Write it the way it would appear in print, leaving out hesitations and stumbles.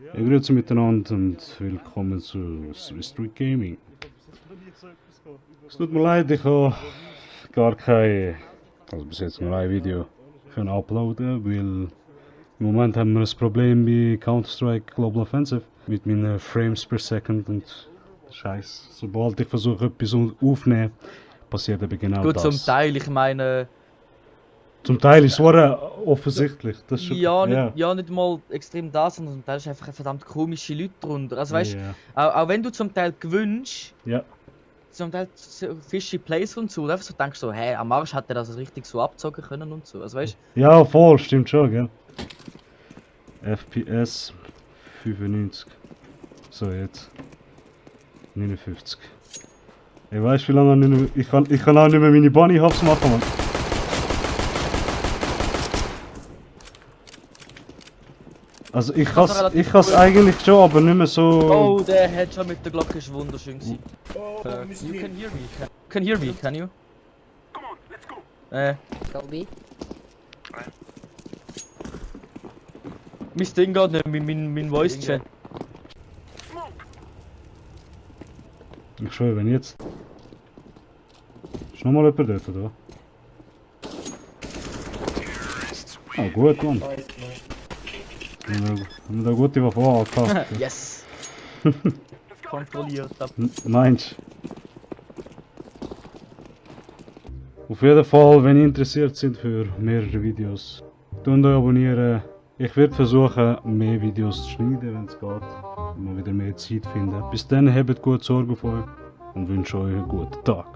Ja, grüezi miteinander und willkommen zu Swiss Street Gaming. Es tut mir leid, ich habe gar kein, also bis jetzt nur ein Video können uploaden, weil im Moment haben wir ein Problem bei Counter-Strike Global Offensive mit meinen Frames per Second und Scheiß. Sobald ich versuche etwas aufzunehmen, passiert eben genau Gut, das. zum Teil, ich meine, Zum Teil ist es offensichtlich. Das ist schon, ja, nicht mal extrem das, sondern zum Teil ist einfach verdammt komische Leute drunter. Also weißt Ja. auch wenn du zum Teil gewünscht, Ja. zum Teil so fishy Plays und so, und einfach so denkst so, hey, am Arsch hat er das richtig so abzocken können und so. Also weißt Ja, voll, stimmt schon, gell? FPS 95. So, jetzt 59. Ich weiß, wie lange ich kann auch nicht mehr meine Bunny Hops machen, Mann. Also ich kann's eigentlich schon, aber nicht mehr so. oh, der Headshot mit der Glocke ist wunderschön gewesen. You can hear me. Can hear me, can you? Come on, let's go. Go Kobe? mein Ding geht nicht, mein Voice Chat. Smoke. Ich schwöre, wenn jetzt. Ist nochmal jemand dort, oder? Ah, gut, Mann. Haben wir da gute Waffe angepasst. Yes! Kontrolliert ab. Meinst du? Auf jeden Fall, wenn ihr interessiert sind für mehrere Videos, tun euch abonnieren. Ich werde versuchen, mehr Videos zu schneiden, wenn es geht. Mal wieder mehr Zeit finden. Bis dann, habt gut Sorge auf euch und wünsche euch einen guten Tag.